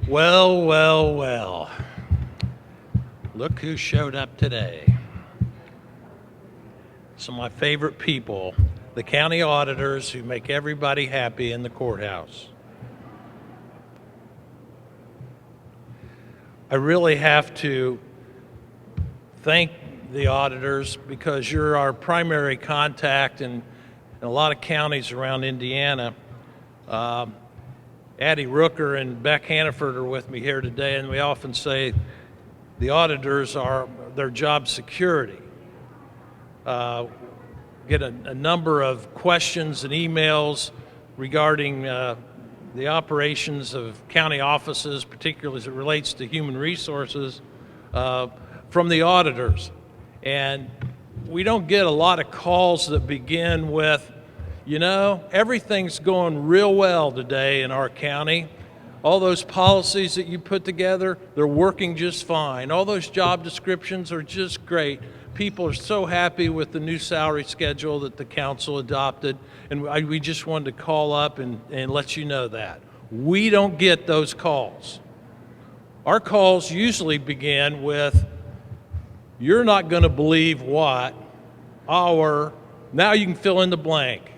Well, well, well. Look who showed up today. Some of my favorite people, the county auditors who make everybody happy in the courthouse. I really have to thank the auditors because you're our primary contact in a lot of counties around Indiana. Addie Rooker and Beck Hannaford are with me here today, and we often say the auditors are their job security. Get a number of questions and emails regarding the operations of county offices, particularly as it relates to human resources, from the auditors. And we don't get a lot of calls that begin with, everything's going real well today in our county. All those policies that you put together, they're working just fine. All those job descriptions are just great. People are so happy with the new salary schedule that the council adopted, and we just wanted to call up and let you know that. We don't get those calls. Our calls usually begin with, you're not going to believe what now you can fill in the blank,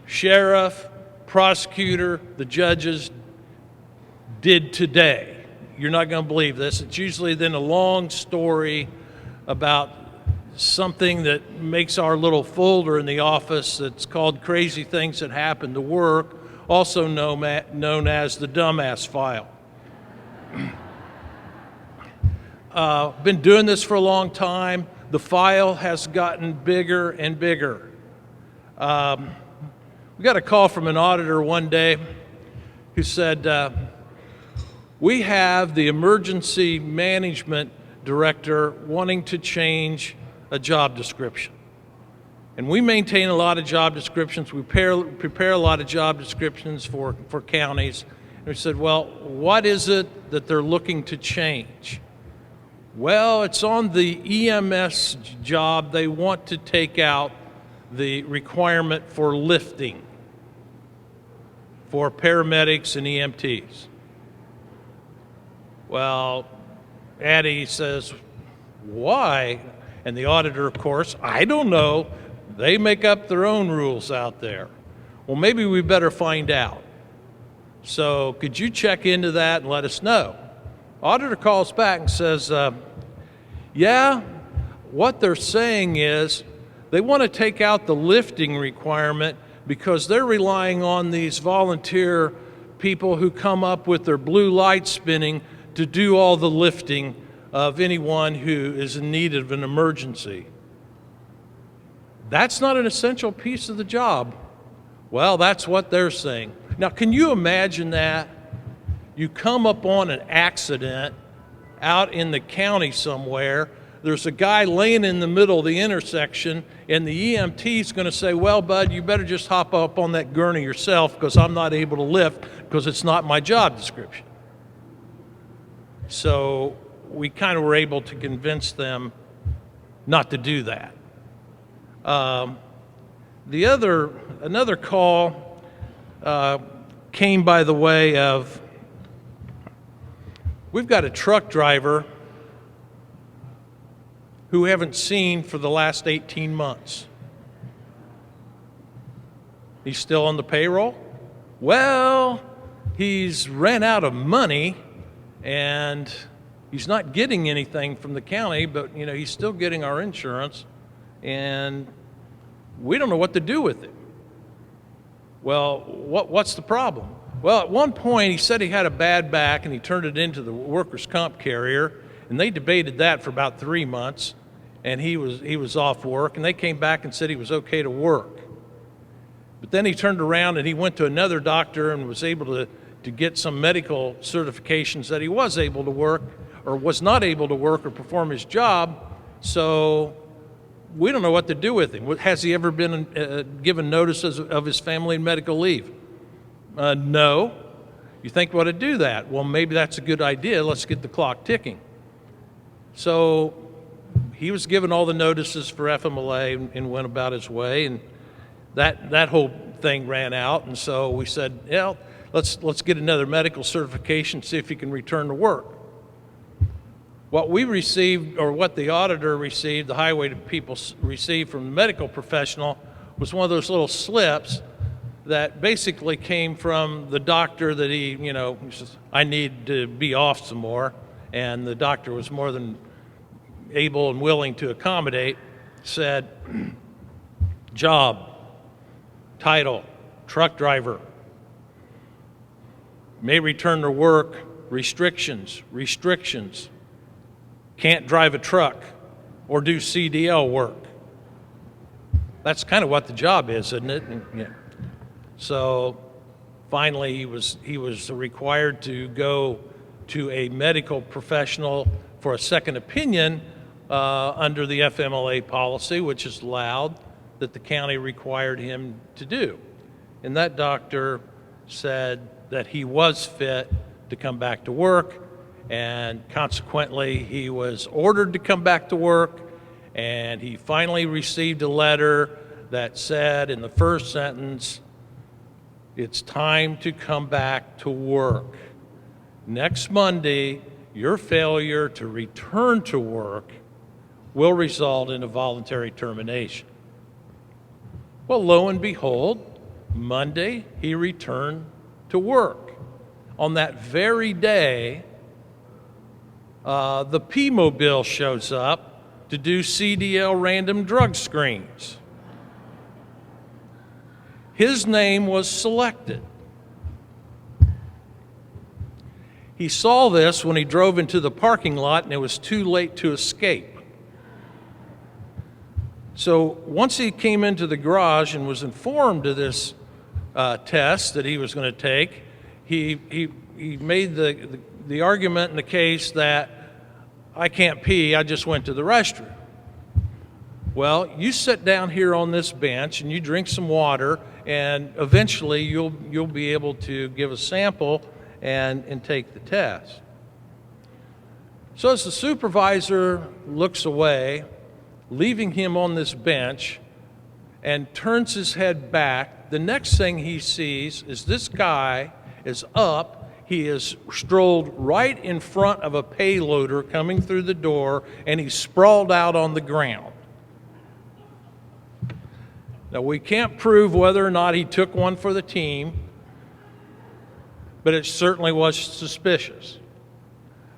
sheriff, prosecutor, the judges did today. You're not going to believe this. It's usually then a long story about something that makes our little folder in the office that's called Crazy Things That Happen to Work, also known as the dumbass file. Been doing this for a long time. The file has gotten bigger and bigger. We got a call from an auditor one day who said, we have the emergency management director wanting to change a job description. And we maintain a lot of job descriptions. We prepare a lot of job descriptions for counties. And we said, well, what is it that they're looking to change? Well, it's on the EMS job. They want to take out the requirement for lifting for paramedics and EMTs. Well, Addie says, why? And the auditor, of course, I don't know. They make up their own rules out there. Well, maybe we better find out. So could you check into that and let us know? Auditor calls back and says, yeah, what they're saying is they want to take out the lifting requirement because they're relying on these volunteer people who come up with their blue light spinning to do all the lifting of anyone who is in need of an emergency. That's not an essential piece of the job. Well, that's what they're saying. Now, can you imagine that? You come upon an accident out in the county somewhere. There's a guy laying in the middle of the intersection, and the EMT is going to say, well, bud, you better just hop up on that gurney yourself because I'm not able to lift because it's not my job description. So we kind of were able to convince them not to do that. Another call came by the way of, we've got a truck driver who we haven't seen for the last 18 months. He's still on the payroll? Well, he's ran out of money and he's not getting anything from the county, but he's still getting our insurance and we don't know what to do with it. Well, what's the problem? Well, at one point he said he had a bad back and he turned it into the workers' comp carrier, and they debated that for about 3 months, and he was off work, and they came back and said he was okay to work. But then he turned around and he went to another doctor and was able to get some medical certifications that he was able to work or was not able to work or perform his job, so we don't know what to do with him. Has he ever been given notices of his family and medical leave? No. You think we ought to do that? Well, maybe that's a good idea. Let's get the clock ticking. So he was given all the notices for FMLA and went about his way, and that whole thing ran out. And so we said, let's get another medical certification, see if he can return to work. What we received, or what the auditor received, the highway people received from the medical professional, was one of those little slips that basically came from the doctor that he says, I need to be off some more. And the doctor was more than able and willing to accommodate, said, job, title, truck driver, may return to work, restrictions, can't drive a truck or do CDL work. That's kind of what the job is, isn't it? Yeah. So finally he was required to go to a medical professional for a second opinion under the FMLA policy, which is allowed, that the county required him to do. And that doctor said that he was fit to come back to work, and consequently he was ordered to come back to work, and he finally received a letter that said in the first sentence, it's time to come back to work. Next Monday, your failure to return to work will result in a voluntary termination. Well, lo and behold, Monday he returned to work. On that very day, the P-Mobile shows up to do CDL random drug screens. His name was selected. He saw this when he drove into the parking lot, and it was too late to escape. So once he came into the garage and was informed of this test that he was going to take, he made the argument in the case that I can't pee, I just went to the restroom. Well, you sit down here on this bench and you drink some water, and eventually you'll be able to give a sample and take the test. So as the supervisor looks away, leaving him on this bench, and turns his head back, the next thing he sees is this guy is up. He is strolled right in front of a payloader coming through the door, and he's sprawled out on the ground. Now, we can't prove whether or not he took one for the team, but it certainly was suspicious.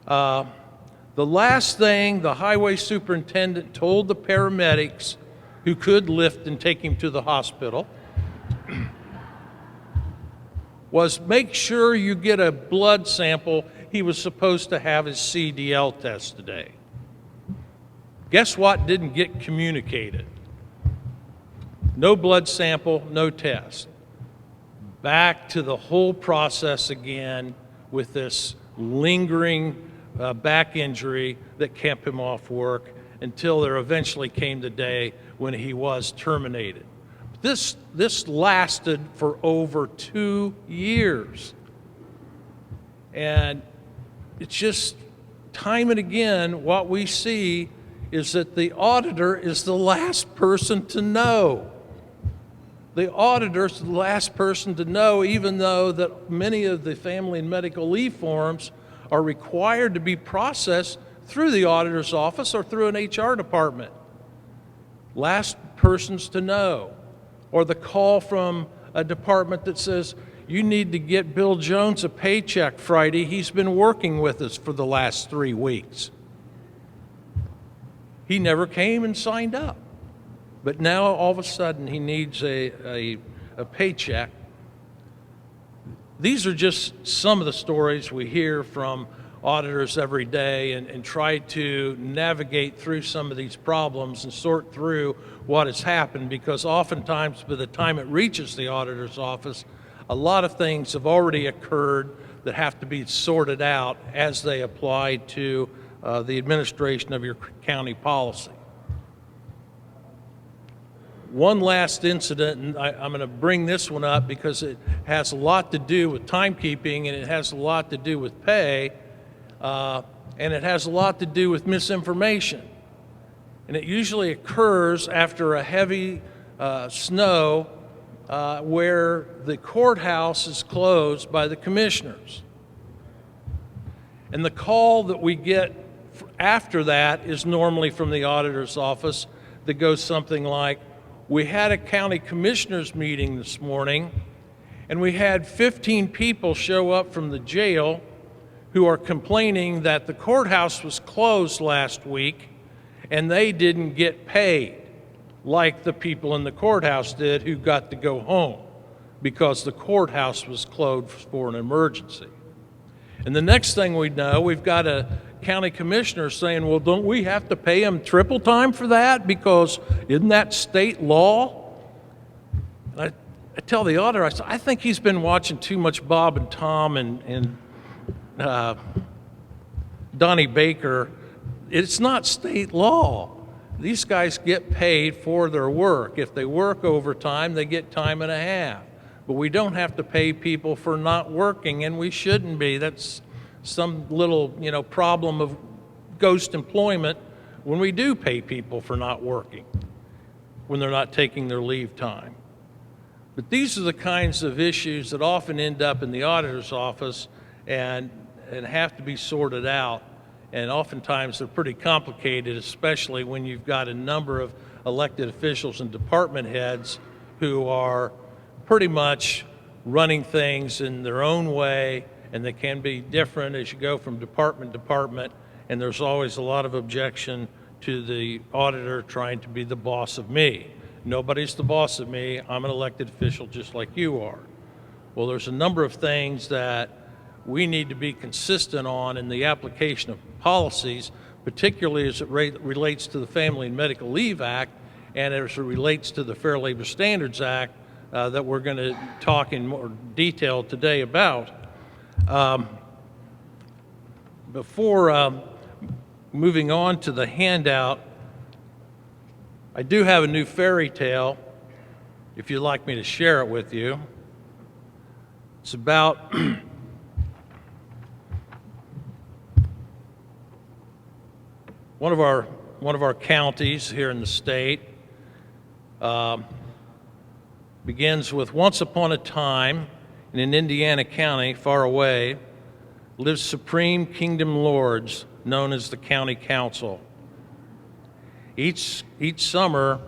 The last thing the highway superintendent told the paramedics who could lift and take him to the hospital was make sure you get a blood sample. He was supposed to have his CDL test today. Guess what didn't get communicated? No blood sample, no test. Back to the whole process again with this lingering back injury that kept him off work until there eventually came the day when he was terminated. This lasted for over 2 years. And it's just time and again what we see is that the auditor is the last person to know. The auditor's the last person to know, even though that many of the family and medical leave forms are required to be processed through the auditor's office or through an HR department. Last persons to know. Or the call from a department that says, you need to get Bill Jones a paycheck Friday. He's been working with us for the last 3 weeks. He never came and signed up. But now all of a sudden he needs a paycheck. These are just some of the stories we hear from auditors every day and try to navigate through some of these problems and sort through what has happened, because oftentimes by the time it reaches the auditor's office, a lot of things have already occurred that have to be sorted out as they apply to the administration of your county policy. One last incident, and I'm going to bring this one up because it has a lot to do with timekeeping, and it has a lot to do with pay, and it has a lot to do with misinformation. And it usually occurs after a heavy snow where the courthouse is closed by the commissioners. And the call that we get after that is normally from the auditor's office that goes something like, we had a county commissioners meeting this morning, and we had 15 people show up from the jail who are complaining that the courthouse was closed last week and they didn't get paid like the people in the courthouse did who got to go home because the courthouse was closed for an emergency. And the next thing we know, we've got a county commissioner saying, well, don't we have to pay him triple time for that because isn't that state law? And I tell the auditor, I said, I think he's been watching too much Bob and Tom and Donnie Baker. It's not state law. These guys get paid for their work. If they work overtime, they get time and a half. But we don't have to pay people for not working, and we shouldn't be. That's some little, problem of ghost employment when we do pay people for not working, when they're not taking their leave time. But these are the kinds of issues that often end up in the auditor's office and have to be sorted out. And oftentimes they're pretty complicated, especially when you've got a number of elected officials and department heads who are pretty much running things in their own way, and they can be different as you go from department to department, and there's always a lot of objection to the auditor trying to be the boss of me. Nobody's the boss of me. I'm an elected official just like you are. Well, there's a number of things that we need to be consistent on in the application of policies, particularly as it relates to the Family and Medical Leave Act and as it relates to the Fair Labor Standards Act that we're going to talk in more detail today about. Before moving on to the handout, I do have a new fairy tale, if you'd like me to share it with you. It's about one of our counties here in the state. Begins with, once upon a time in an Indiana county far away lived supreme kingdom lords known as the county council. Each summer,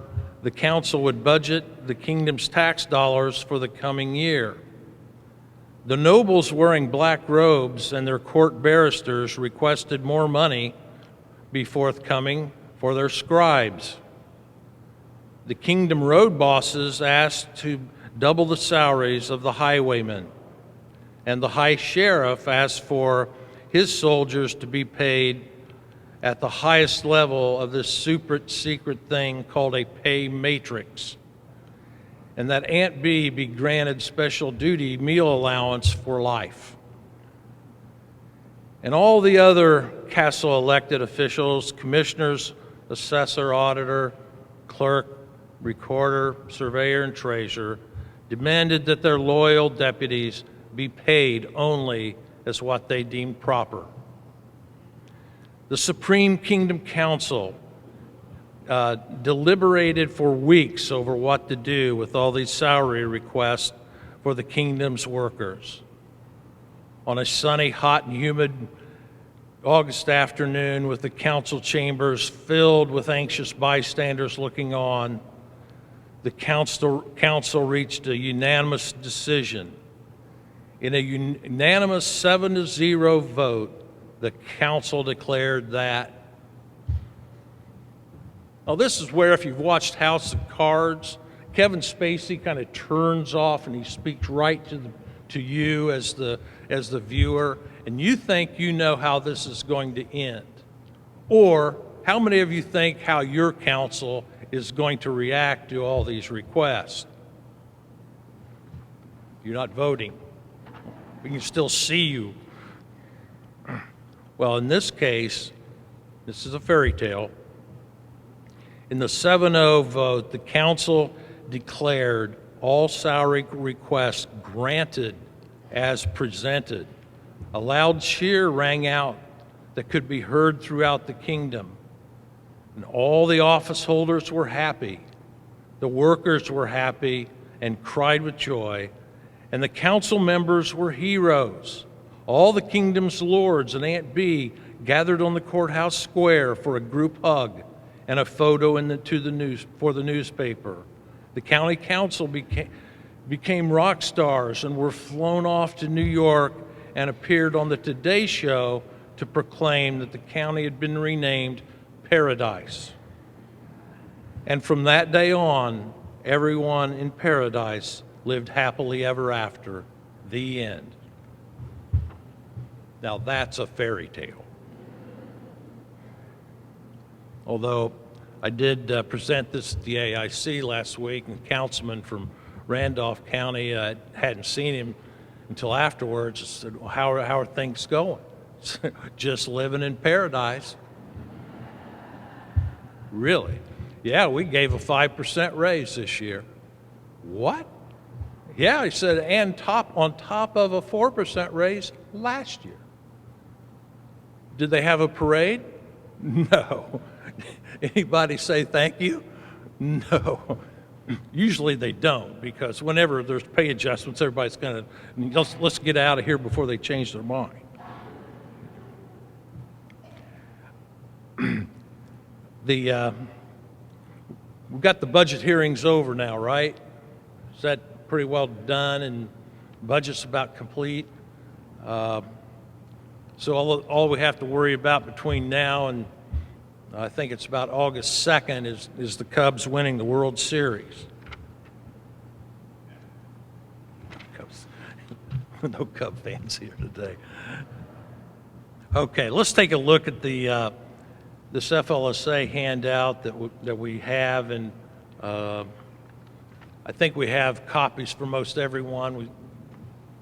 the council would budget the kingdom's tax dollars for the coming year. The nobles wearing black robes and their court barristers requested more money be forthcoming for their scribes. The kingdom road bosses asked to double the salaries of the highwaymen, and the high sheriff asked for his soldiers to be paid at the highest level of this super secret thing called a pay matrix, and that Aunt B be granted special duty meal allowance for life. And all the other castle elected officials, commissioners, assessor, auditor, clerk, recorder, surveyor, and treasurer, demanded that their loyal deputies be paid only as what they deemed proper. The Supreme Kingdom Council deliberated for weeks over what to do with all these salary requests for the kingdom's workers. On a sunny, hot, and humid August afternoon, with the council chambers filled with anxious bystanders looking on, the council reached a unanimous decision. In a unanimous 7-0 vote, the council declared that. Now, this is where, if you've watched House of Cards, Kevin Spacey kind of turns off and he speaks right to you as the viewer, and you think you know how this is going to end. Or how many of you think how your council is going to react to all these requests? You're not voting. We can still see you. Well, in this case, this is a fairy tale. In the 7-0 vote, the council declared all salary requests granted as presented. A loud cheer rang out that could be heard throughout the kingdom. And all the office holders were happy. The workers were happy, and cried with joy, and the council members were heroes. All the kingdom's lords and Aunt Bee gathered on the courthouse square for a group hug and a photo for the newspaper. The county council became rock stars and were flown off to New York and appeared on the Today Show to proclaim that the county had been renamed Paradise. And from that day on, everyone in Paradise lived happily ever after. The end. Now that's a fairy tale. Although I did present this at the AIC last week, and a councilman from Randolph County, hadn't seen him until afterwards. I said, well, how are things going? Just living in paradise. Really? Yeah, we gave a 5% raise this year. What? Yeah, he said, and on top of a 4% raise last year. Did they have a parade? No. Anybody say thank you? No. Usually they don't, because whenever there's pay adjustments, everybody's going to, let's get out of here before they change their mind. We've got the budget hearings over now, right? Is that pretty well done, and budget's about complete? So all we have to worry about between now and I think it's about August 2nd is the Cubs winning the World Series. Cubs. No Cub fans here today. Okay, let's take a look at the this FLSA handout that we have, and I think we have copies for most everyone. We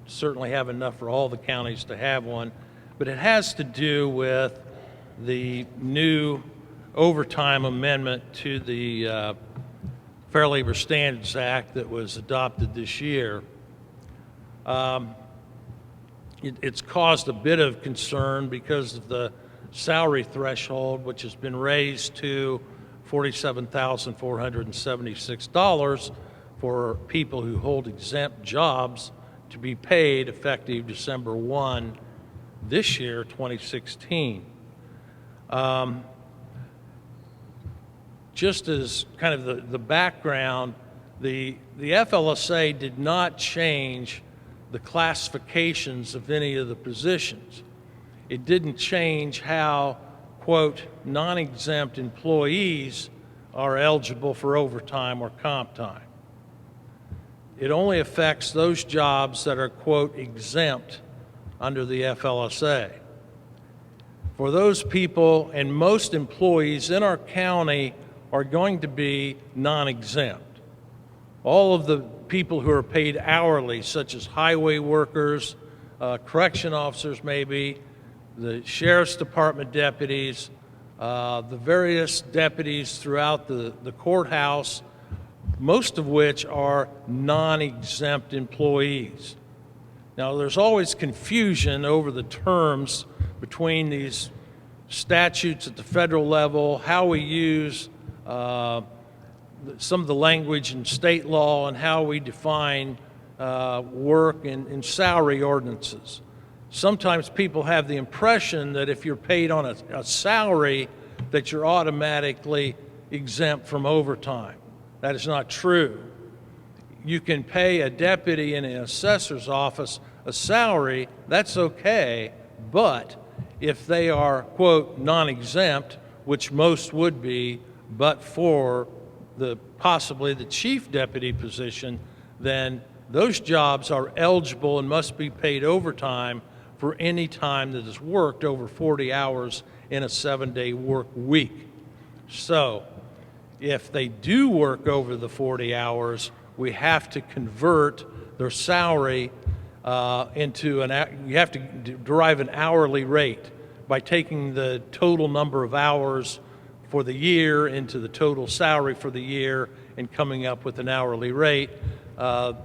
certainly have enough for all the counties to have one, but it has to do with the new overtime amendment to the Fair Labor Standards Act that was adopted this year. It's caused a bit of concern because of the salary threshold, which has been raised to $47,476 for people who hold exempt jobs to be paid effective December 1 this year, 2016. Just as kind of the background, the FLSA did not change the classifications of any of the positions. It didn't change how, quote, non-exempt employees are eligible for overtime or comp time. It only affects those jobs that are, quote, exempt under the FLSA. For those people, and most employees in our county are going to be non-exempt. All of the people who are paid hourly, such as highway workers, correction officers maybe, the sheriff's department deputies, the various deputies throughout the courthouse, most of which are non-exempt employees. Now, there's always confusion over the terms between these statutes at the federal level, how we use some of the language in state law, and how we define work in salary ordinances. Sometimes people have the impression that if you're paid on a salary, that you're automatically exempt from overtime. That is not true. You can pay a deputy in an assessor's office a salary, that's okay, but if they are, quote, non-exempt, which most would be, but for possibly the chief deputy position, then those jobs are eligible and must be paid overtime for any time that is worked over 40 hours in a 7-day work week. So if they do work over the 40 hours, we have to convert their salary you have to derive an hourly rate by taking the total number of hours for the year into the total salary for the year and coming up with an hourly rate. Well,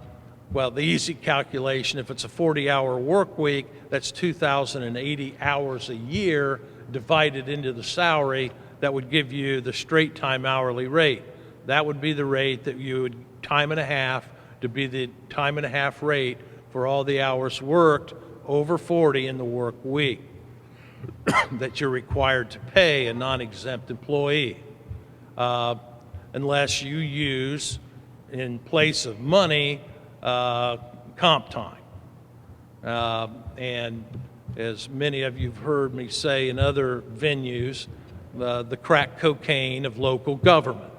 the easy calculation, if it's a 40-hour work week, that's 2,080 hours a year divided into the salary. That would give you the straight time hourly rate. That would be the rate that you would time and a half to be the time and a half rate for all the hours worked over 40 in the work week that you're required to pay a non-exempt employee, unless you use, in place of money, comp time. And as many of you have heard me say in other venues, the crack cocaine of local government.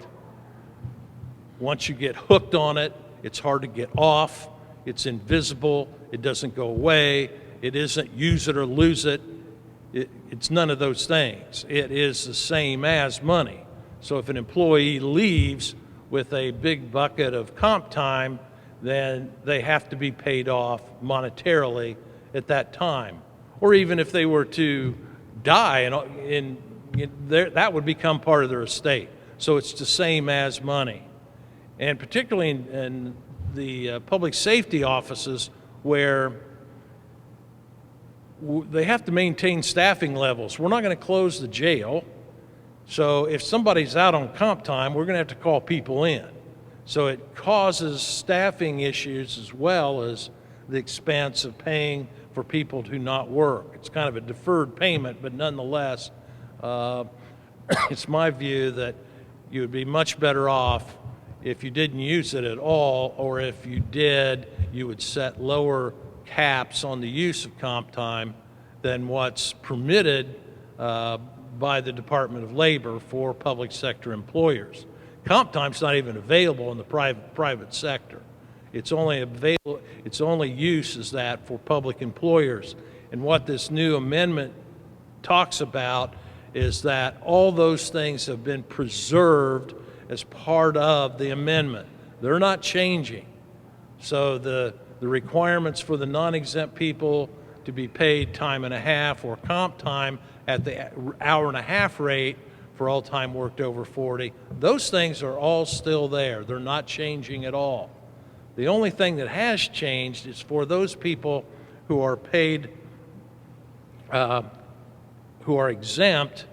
Once you get hooked on it, it's hard to get off. It's invisible. It doesn't go away. It isn't use it or lose it. It's none of those things. It is the same as money. So if an employee leaves with a big bucket of comp time, then they have to be paid off monetarily at that time. Or even if they were to die, that would become part of their estate. So it's the same as money. And particularly in the public safety offices, where they have to maintain staffing levels. We're not going to close the jail. So if somebody's out on comp time, we're going to have to call people in. So it causes staffing issues as well as the expense of paying for people to not work. It's kind of a deferred payment, but nonetheless, it's my view that you would be much better off if you didn't use it at all, or if you did, you would set lower caps on the use of comp time than what's permitted by the Department of Labor for public sector employers. Comp time's not even available in the private sector. Its only use is that for public employers. And what this new amendment talks about is that all those things have been preserved as part of the amendment. They're not changing. So the requirements for the non-exempt people to be paid time and a half or comp time at the hour and a half rate for all time worked over 40, those things are all still there. They're not changing at all. The only thing that has changed is for those people who are paid, who are exempt,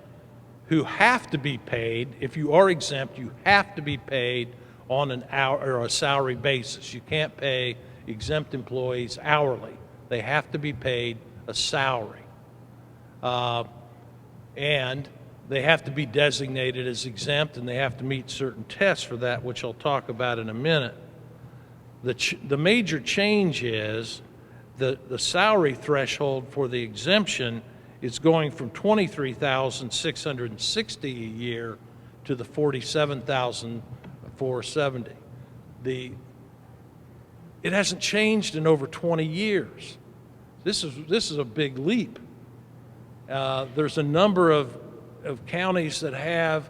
who have to be paid. If you are exempt, you have to be paid on an hour or a salary basis. You can't pay exempt employees hourly. They have to be paid a salary. And they have to be designated as exempt, and they have to meet certain tests for that, which I'll talk about in a minute. The major change is the salary threshold for the exemption is going from $23,660 a year to the $47,470. It hasn't changed in over 20 years. This is a big leap. There's a number of counties that have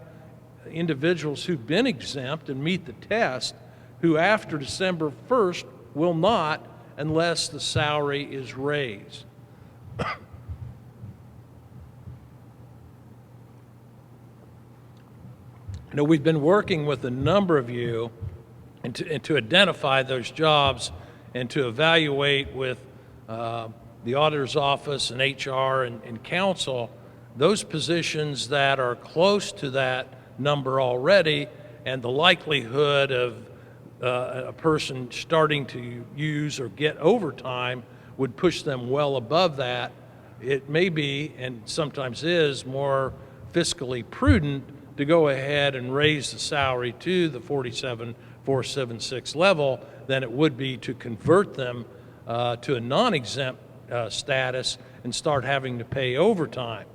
individuals who've been exempt and meet the test, who after December 1st will not, unless the salary is raised. You know, we've been working with a number of you and to identify those jobs and to evaluate with the auditor's office and HR and council those positions that are close to that number already, and the likelihood of a person starting to use or get overtime would push them well above that. It may be, and sometimes is, more fiscally prudent to go ahead and raise the salary to the $47,476 level than it would be to convert them to a non-exempt status and start having to pay overtime,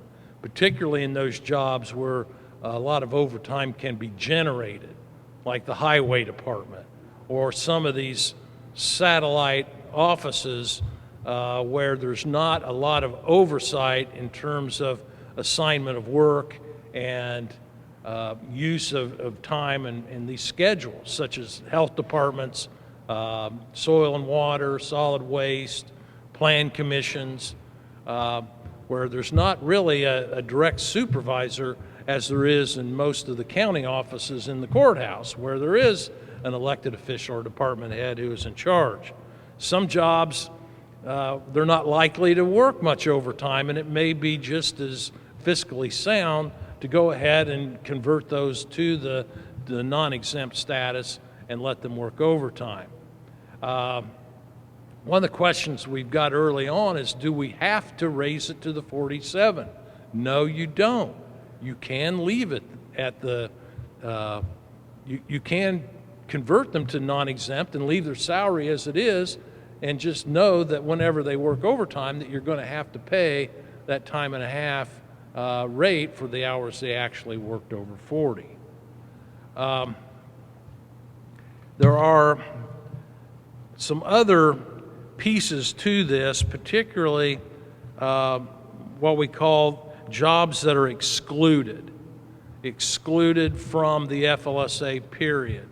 particularly in those jobs where a lot of overtime can be generated, like the highway department or some of these satellite offices where there's not a lot of oversight in terms of assignment of work and use of time and these schedules, such as health departments, soil and water, solid waste, plan commissions, where there's not really a direct supervisor as there is in most of the county offices in the courthouse, where there is an elected official or department head who is in charge. Some jobs, they're not likely to work much overtime, and it may be just as fiscally sound to go ahead and convert those to the non-exempt status and let them work overtime. One of the questions we've got early on is, do we have to raise it to the 47? No, you don't. You can leave it at the, you can convert them to non-exempt and leave their salary as it is, and just know that whenever they work overtime that you're going to have to pay that time and a half rate for the hours they actually worked over 40. There are some other pieces to this, particularly what we call jobs that are excluded from the FLSA period.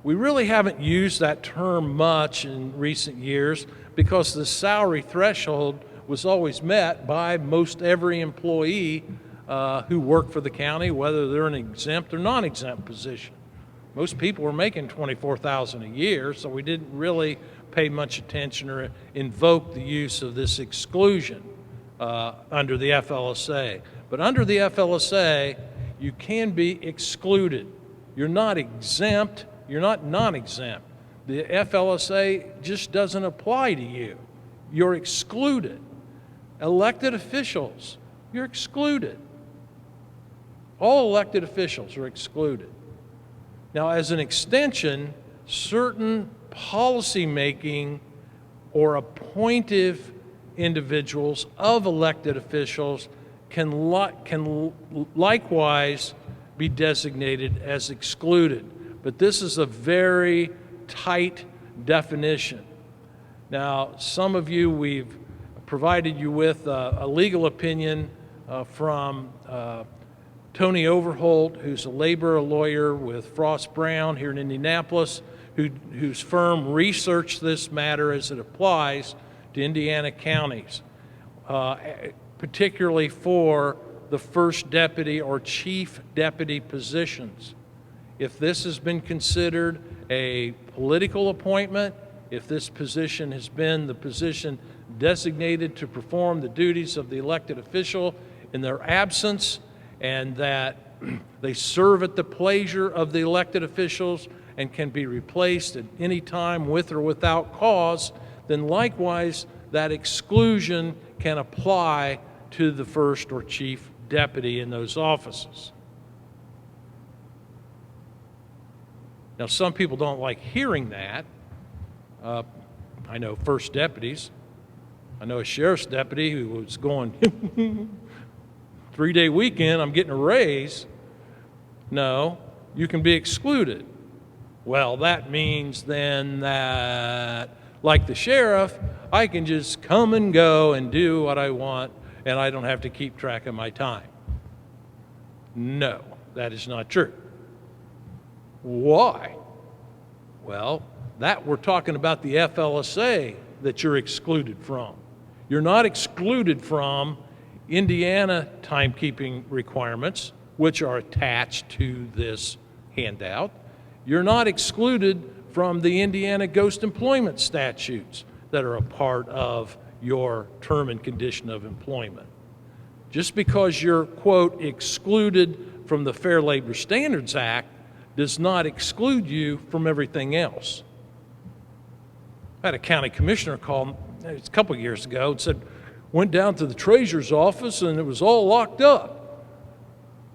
We really haven't used that term much in recent years because the salary threshold was always met by most every employee who worked for the county, whether they're an exempt or non-exempt position. Most people were making $24,000 a year, so we didn't really pay much attention or invoke the use of this exclusion under the FLSA. But under the FLSA, you can be excluded. You're not exempt, you're not non-exempt. The FLSA just doesn't apply to you. You're excluded. Elected officials, you're excluded. All elected officials are excluded. Now, as an extension, certain policy-making or appointive individuals of elected officials can likewise be designated as excluded. But this is a very tight definition. Now, some of you, we've provided you with a legal opinion from Tony Overholt, who's a labor lawyer with Frost Brown here in Indianapolis, whose firm researched this matter as it applies to Indiana counties, particularly for the first deputy or chief deputy positions. If this has been considered a political appointment, if this position has been the position designated to perform the duties of the elected official in their absence, and that they serve at the pleasure of the elected officials and can be replaced at any time with or without cause, then likewise that exclusion can apply to the first or chief deputy in those offices. Now, some people don't like hearing that. I know first deputies. I know a sheriff's deputy who was going, 3-day weekend, I'm getting a raise. No, you can be excluded. Well, that means then that, like the sheriff, I can just come and go and do what I want, and I don't have to keep track of my time. No, that is not true. Why? Well, that we're talking about the FLSA that you're excluded from. You're not excluded from Indiana timekeeping requirements, which are attached to this handout. You're not excluded from the Indiana ghost employment statutes that are a part of your term and condition of employment. Just because you're, quote, excluded from the Fair Labor Standards Act does not exclude you from everything else. I had a county commissioner call a couple of years ago and said, went down to the treasurer's office and it was all locked up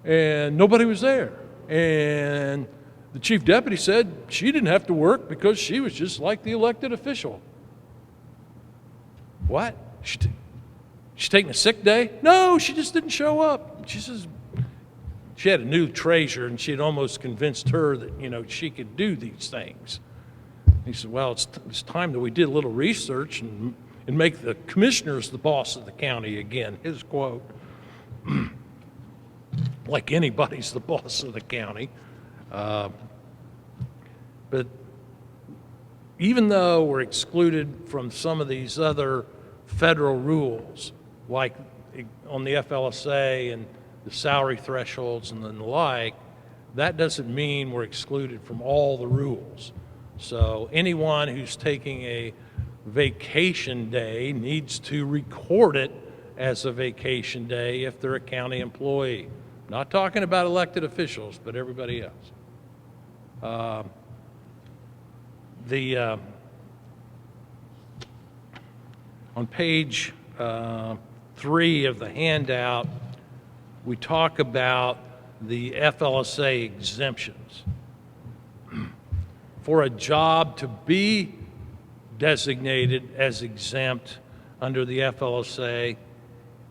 and nobody was there. And the chief deputy said she didn't have to work because she was just like the elected official. What? She's taking a sick day? No, she just didn't show up. She says she had a new treasurer and she had almost convinced her that, you know, she could do these things. He said, well, it's time that we did a little research and make the commissioners the boss of the county again, his quote. Like anybody's the boss of the county. But even though we're excluded from some of these other federal rules, like on the FLSA and the salary thresholds and the like, that doesn't mean we're excluded from all the rules. So anyone who's taking a vacation day needs to record it as a vacation day if they're a county employee. Not talking about elected officials, but everybody else. On page 3 of the handout, we talk about the FLSA exemptions. For a job to be designated as exempt under the FLSA,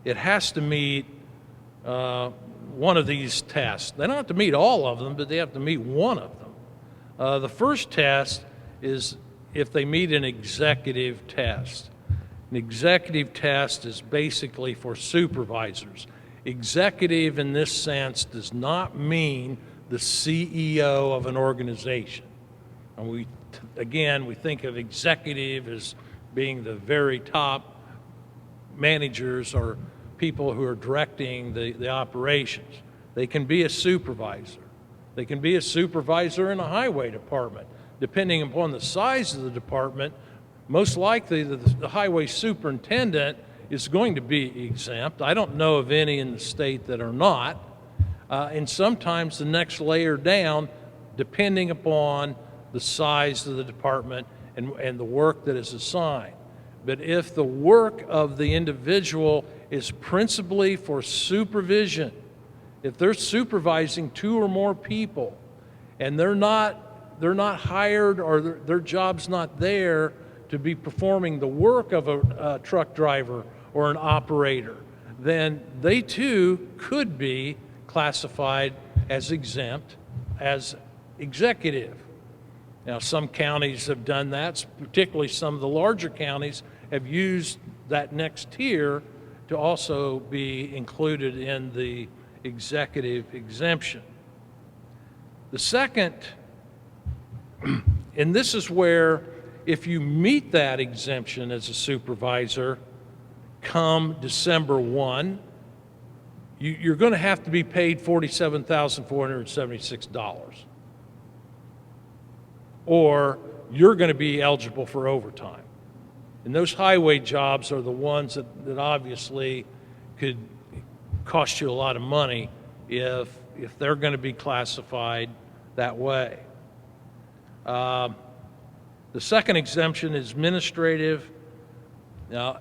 it has to meet one of these tests. They don't have to meet all of them, but they have to meet one of them. The first test is if they meet an executive test. An executive test is basically for supervisors. Executive in this sense does not mean the CEO of an organization. And we think of executive as being the very top managers or people who are directing the operations. They can be a supervisor. They can be a supervisor in a highway department. Depending upon the size of the department, most likely the highway superintendent is going to be exempt. I don't know of any in the state that are not. And sometimes the next layer down, depending upon the size of the department and the work that is assigned. But if the work of the individual is principally for supervision, if they're supervising 2 or more people and they're not hired or their job's not there to be performing the work of a truck driver or an operator, then they too could be classified as exempt, as executive. Now, some counties have done that, particularly some of the larger counties have used that next tier to also be included in the executive exemption. The second, and this is where if you meet that exemption as a supervisor come December 1, you're going to have to be paid $47,476. Or you're going to be eligible for overtime. And those highway jobs are the ones that obviously could cost you a lot of money if they're going to be classified that way. The second exemption is administrative. Now,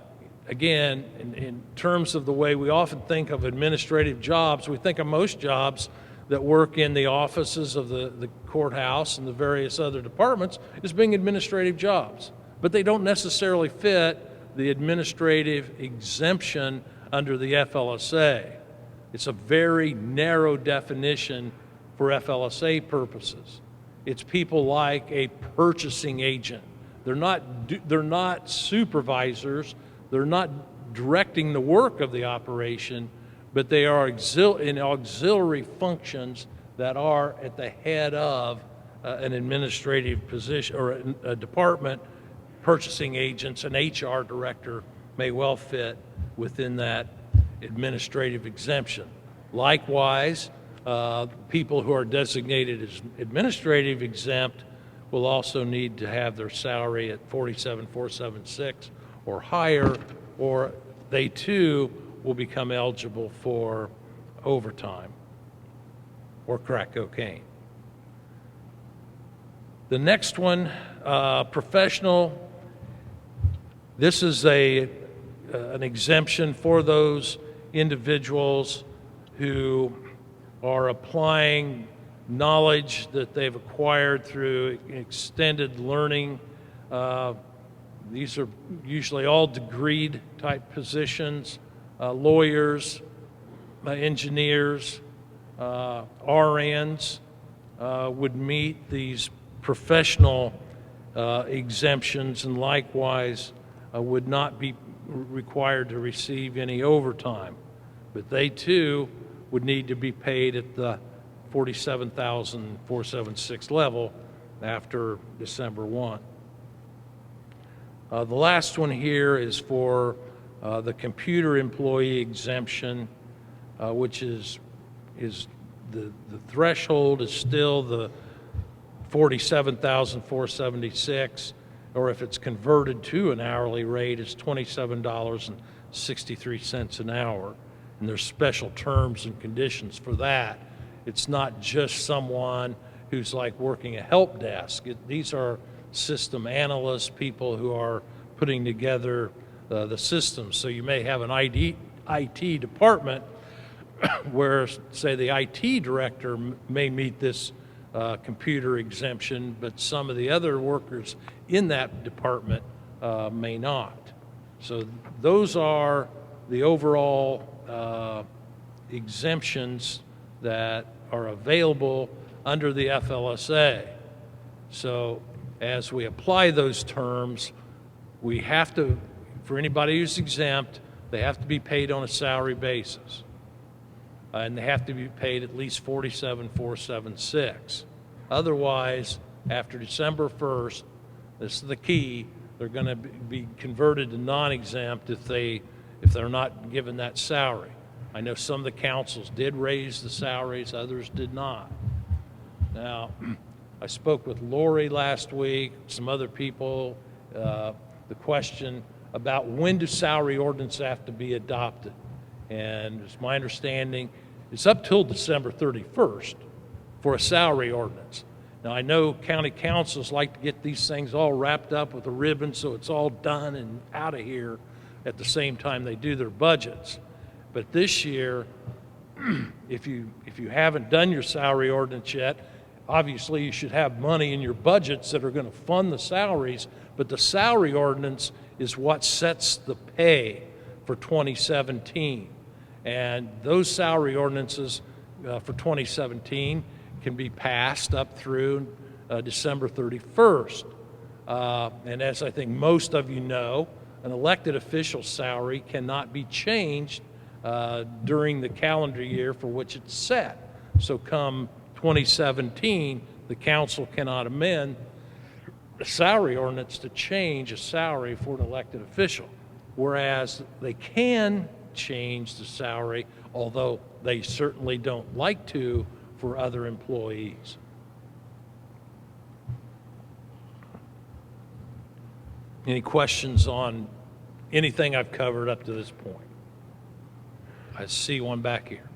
again, in terms of the way we often think of administrative jobs, we think of most jobs that work in the offices of the courthouse and the various other departments as being administrative jobs. But they don't necessarily fit the administrative exemption under the FLSA. It's a very narrow definition for FLSA purposes. It's people like a purchasing agent. They're not supervisors. They're not directing the work of the operation, but they are in auxiliary functions that are at the head of an administrative position or a department. Purchasing agents, an HR director may well fit within that administrative exemption. Likewise, people who are designated as administrative exempt will also need to have their salary at $47,476 or higher, or they too will become eligible for overtime or crack cocaine. The next one, professional. This is an exemption for those individuals who are applying knowledge that they've acquired through extended learning. These are usually all degreed type positions. Lawyers, engineers, RNs would meet these professional exemptions, and likewise would not be required to receive any overtime. But they too would need to be paid at the $47,476 level after December 1. The last one here is for the computer employee exemption, which is the threshold is still the $47,476, or if it's converted to an hourly rate, it's $27.63 an hour. And there's special terms and conditions for that. It's not just someone who's like working a help desk. These are system analysts, people who are putting together the systems. So you may have an IT department where, say, the IT director may meet this computer exemption, but some of the other workers in that department may not. So those are the overall exemptions that are available under the FLSA. So as we apply those terms, we have to, for anybody who's exempt, they have to be paid on a salary basis. And they have to be paid at least $47,476. Otherwise, after December 1st, this is the key, they're going to be converted to non-exempt if they're not given that salary. I know some of the councils did raise the salaries, others did not. Now, I spoke with Lori last week, some other people, the question about when do salary ordinances have to be adopted. And it's my understanding it's up till December 31st for a salary ordinance. Now, I know county councils like to get these things all wrapped up with a ribbon so it's all done and out of here at the same time they do their budgets. But this year, if you haven't done your salary ordinance yet, obviously you should have money in your budgets that are going to fund the salaries, but the salary ordinance is what sets the pay for 2017. And those salary ordinances for 2017 can be passed up through December 31st. And as I think most of you know, an elected official's salary cannot be changed during the calendar year for which it's set. So come 2017, the council cannot amend the salary ordinance to change a salary for an elected official, whereas they can change the salary, although they certainly don't like to, for other employees. Any questions on anything I've covered up to this point? I see one back here.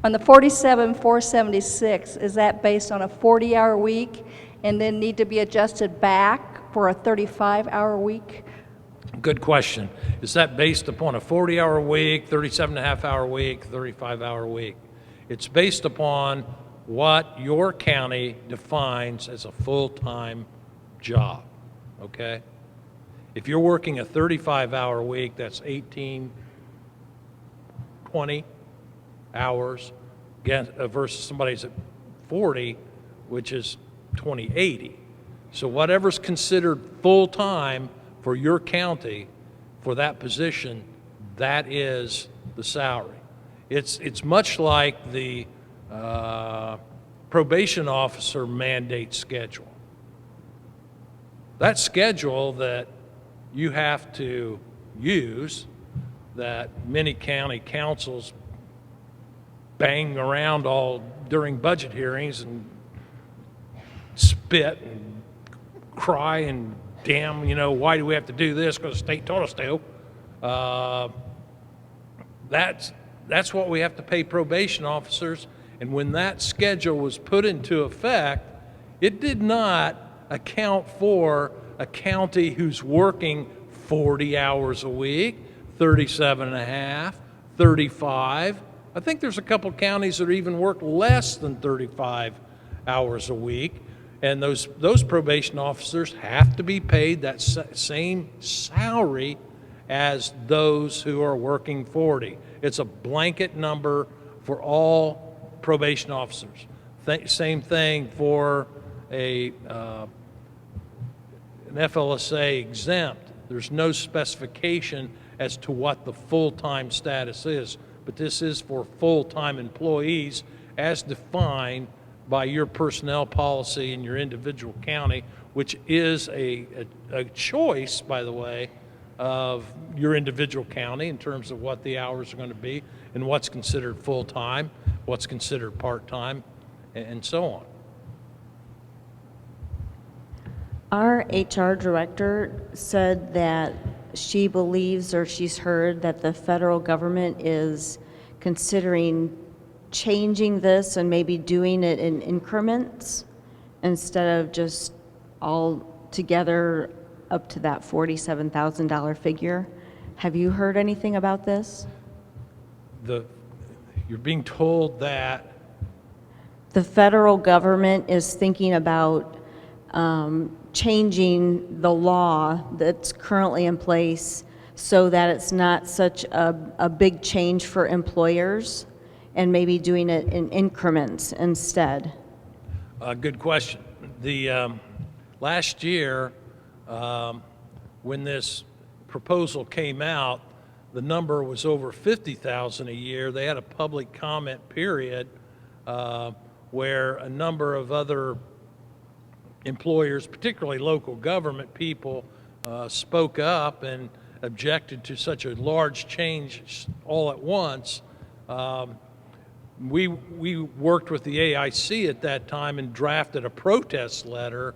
On the 47,476, is that based on a 40-hour week and then need to be adjusted back for a 35-hour week? Good question. Is that based upon a 40-hour week, 37.5-hour week, 35-hour week? It's based upon what your county defines as a full-time job, okay? If you're working a 35-hour week, that's 1820 hours versus somebody's at 40, which is 2080. So whatever's considered full-time for your county for that position, that is the salary. It's much like the probation officer mandate schedule. That schedule that you have to use, that many county councils bang around all during budget hearings and spit and cry and damn, why do we have to do this? Because the state told us to. That's what we have to pay probation officers. And when that schedule was put into effect, it did not account for a county who's working 40 hours a week, 37 and a half, 35. I think there's a couple counties that even work less than 35 hours a week. And those probation officers have to be paid that same salary as those who are working 40. It's a blanket number for all probation officers. Same thing for an FLSA exempt. There's no specification as to what the full-time status is, but this is for full-time employees as defined by your personnel policy in your individual county, which is a choice, by the way, of your individual county in terms of what the hours are going to be and what's considered full-time, what's considered part-time, and so on. Our HR director said that she believes or she's heard that the federal government is considering changing this and maybe doing it in increments instead of just all together up to that $47,000 figure. Have you heard anything about this? You're being told that The federal government is thinking about changing the law that's currently in place so that it's not such a big change for employers and maybe doing it in increments instead. Good question. The last year, when this proposal came out, the number was over 50,000 a year. They had a public comment period where a number of other employers, particularly local government people, spoke up and objected to such a large change all at once. We worked with the AIC at that time and drafted a protest letter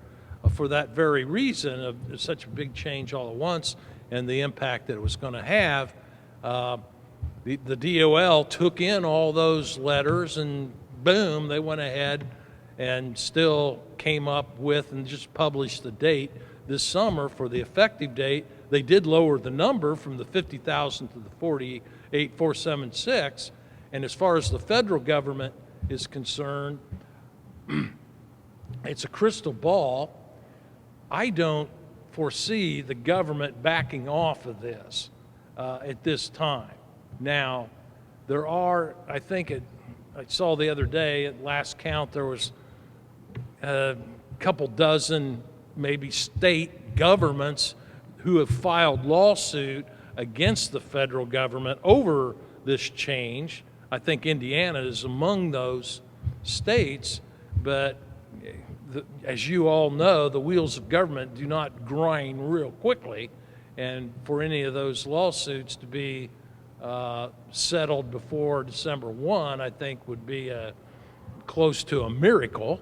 for that very reason of such a big change all at once and the impact that it was going to have. The DOL took in all those letters and boom, they went ahead and still came up with and just published the date this summer for the effective date. They did lower the number from the 50,000 to the 48,476. And as far as the federal government is concerned, it's a crystal ball. I don't foresee the government backing off of this at this time. Now, there are, I think I saw the other day, at last count, there was a couple dozen, maybe state governments who have filed lawsuit against the federal government over this change. I think Indiana is among those states, but as you all know, the wheels of government do not grind real quickly, and for any of those lawsuits to be settled before December 1, I think would be close to a miracle.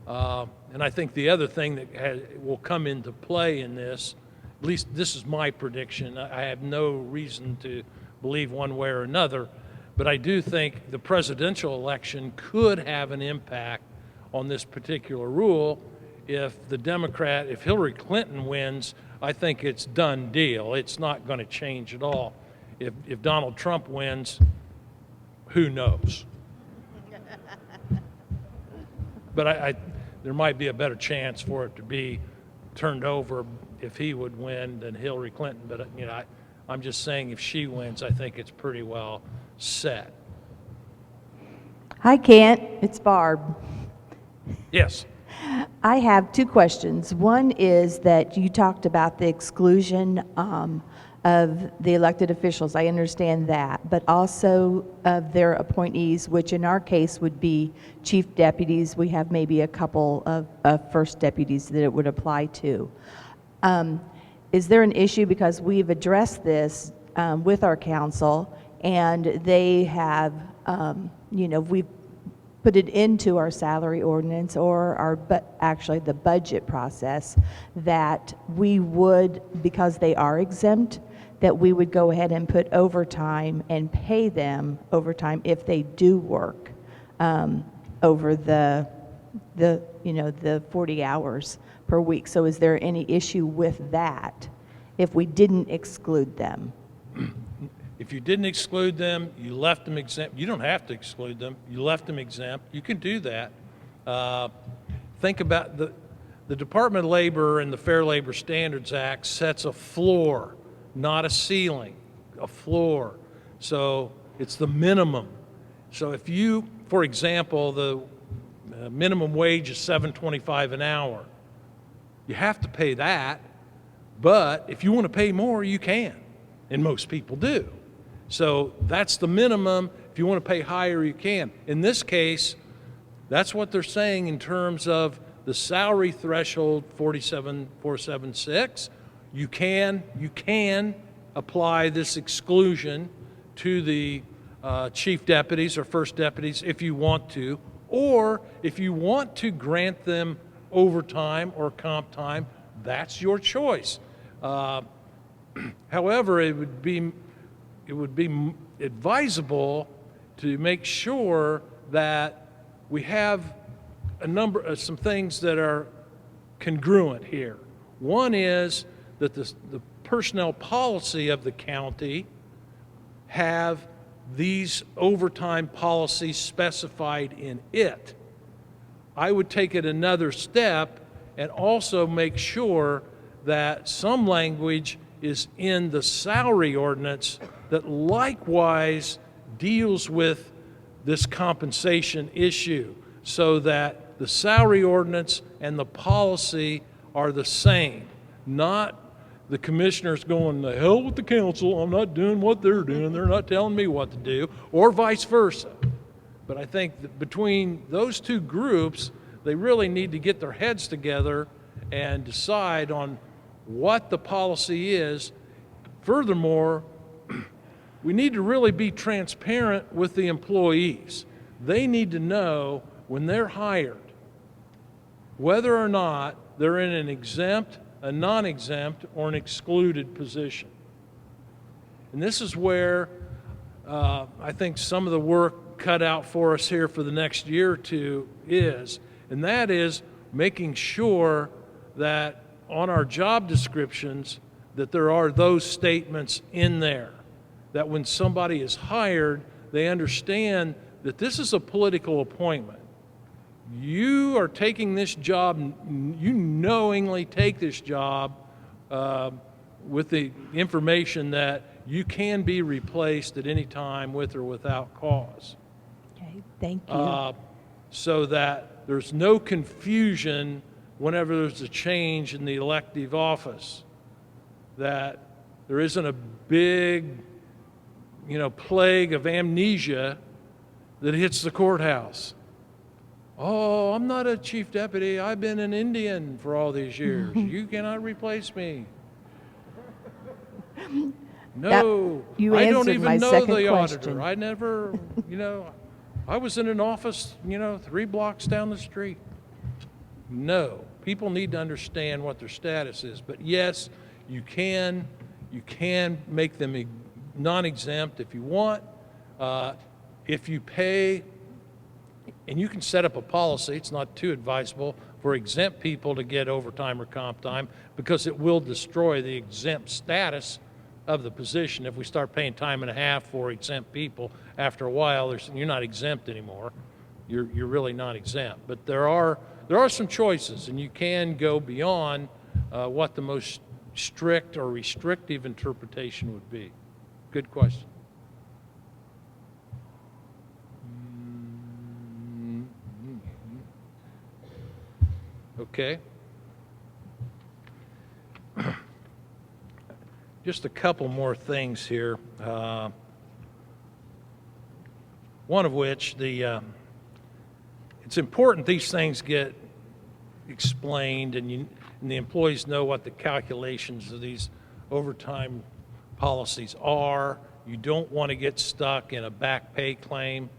And I think the other thing that will come into play in this, at least this is my prediction, I have no reason to believe one way or another, but I do think the presidential election could have an impact on this particular rule. If Hillary Clinton wins, I think it's done deal. It's not going to change at all. If Donald Trump wins, who knows? But there might be a better chance for it to be turned over if he would win than Hillary Clinton. But I'm just saying if she wins, I think it's pretty well set. Hi, Kent. It's Barb. Yes. I have two questions. One is that you talked about the exclusion of the elected officials. I understand that, but also of their appointees, which in our case would be chief deputies. We have maybe a couple of first deputies that it would apply to. Is there an issue because we've addressed this with our council, and they have, we've put it into our salary ordinance or actually the budget process that we would, because they are exempt, that we would go ahead and put overtime and pay them overtime if they do work over the 40 hours per week. So is there any issue with that if we didn't exclude them? If you didn't exclude them, you left them exempt. You don't have to exclude them. You left them exempt. You can do that. Think about the Department of Labor and the Fair Labor Standards Act sets a floor, not a ceiling, a floor. So it's the minimum. So if you, for example, the minimum wage is $7.25 an hour, you have to pay that. But if you want to pay more, you can, and most people do. So that's the minimum. If you want to pay higher, you can. In this case, that's what they're saying in terms of the salary threshold, 47,476. You can apply this exclusion to the chief deputies or first deputies if you want to, or if you want to grant them overtime or comp time, that's your choice. However, it would be advisable to make sure that we have some things that are congruent here. One is that the personnel policy of the county have these overtime policies specified in it. I would take it another step and also make sure that some language is in the salary ordinance that likewise deals with this compensation issue, so that the salary ordinance and the policy are the same, not the commissioners going, the hell with the council, I'm not doing what they're doing, they're not telling me what to do, or vice versa. But I think that between those two groups, they really need to get their heads together and decide on what the policy is. Furthermore, we need to really be transparent with the employees. They need to know when they're hired whether or not they're in an exempt, a non-exempt, or an excluded position. And this is where I think some of the work cut out for us here for the next year or two is, and that is making sure that on our job descriptions that there are those statements in there, that when somebody is hired, they understand that this is a political appointment. You are taking this job, you knowingly take this job with the information that you can be replaced at any time with or without cause. Okay, thank you. So that there's no confusion whenever there's a change in the elective office, that there isn't a big, plague of amnesia that hits the courthouse. Oh, I'm not a chief deputy. I've been an Indian for all these years. You cannot replace me. No, you I don't answered my even know second the question. auditor. I never, I was in an office, 3 blocks down the street. No, people need to understand what their status is. But yes, you can make them non-exempt if you want. If you pay, and you can set up a policy, it's not too advisable for exempt people to get overtime or comp time, because it will destroy the exempt status of the position. If we start paying time and a half for exempt people, after a while, you're not exempt anymore. You're really not exempt. But there are some choices, and you can go beyond what the most strict or restrictive interpretation would be. Good question. Okay. Just a couple more things here. One of which, it's important these things get explained and the employees know what the calculations of these overtime policies are. You don't want to get stuck in a back pay claim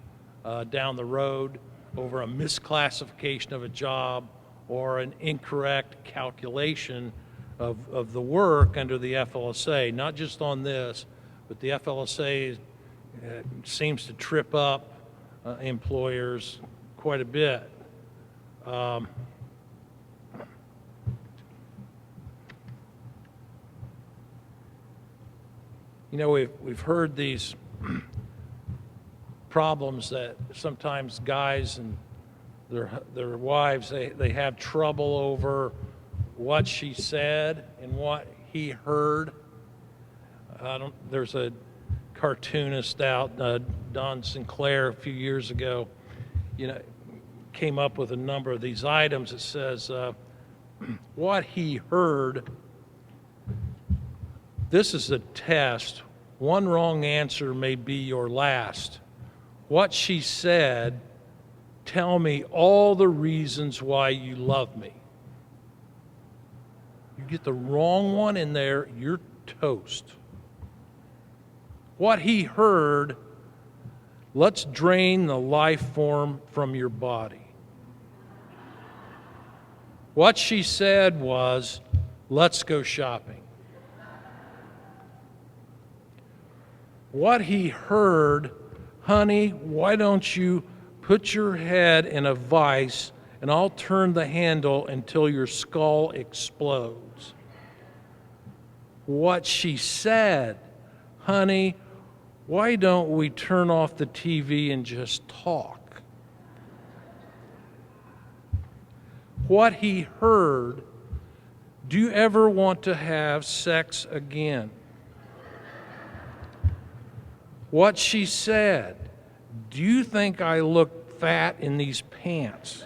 down the road over a misclassification of a job or an incorrect calculation of the work under the FLSA. Not just on this, but the FLSA seems to trip up employers quite a bit. We've heard these problems that sometimes guys and their wives, they have trouble over what she said and what he heard. There's a cartoonist out, Don Sinclair, a few years ago, came up with a number of these items. It says, what he heard. This is a test. One wrong answer may be your last. What she said, tell me all the reasons why you love me. You get the wrong one in there, you're toast. What he heard, let's drain the life form from your body. What she said was, let's go shopping. what he heard, honey, why don't you put your head in a vise and I'll turn the handle until your skull explodes. What she said, honey, why don't we turn off the TV and just talk? What he heard, do you ever want to have sex again? What she said, do you think I look fat in these pants?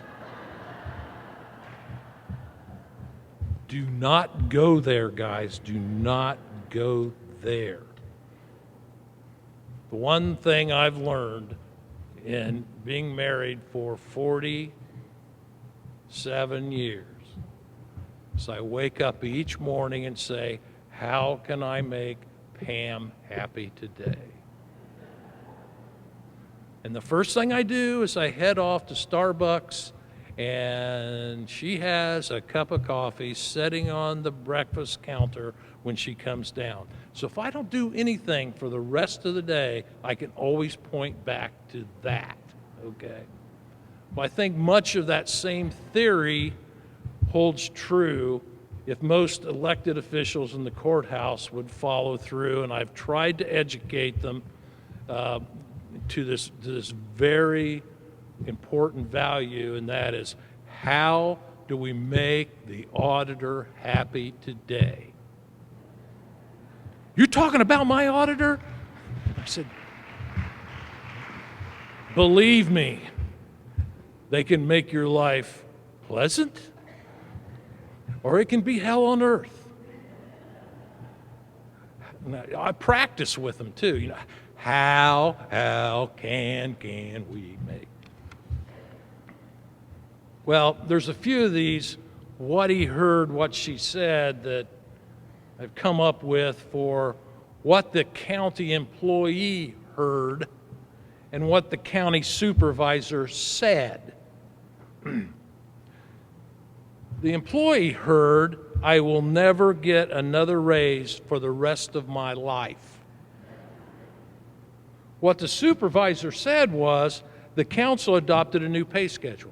Do not go there, guys. Do not go there. The one thing I've learned in being married for 47 years is I wake up each morning and say, how can I make Pam happy today? And the first thing I do is I head off to Starbucks, and she has a cup of coffee sitting on the breakfast counter when she comes down. So if I don't do anything for the rest of the day, I can always point back to that, okay? Well, I think much of that same theory holds true if most elected officials in the courthouse would follow through, and I've tried to educate them to this very important value, and that is, how do we make the auditor happy today? You're talking about my auditor? I said, believe me, they can make your life pleasant, or it can be hell on earth. I practice with them too. You know, how can we make? Well, there's a few of these, what he heard, what she said, that I've come up with for what the county employee heard and what the county supervisor said. The employee heard, I will never get another raise for the rest of my life. What the supervisor said was, the council adopted a new pay schedule.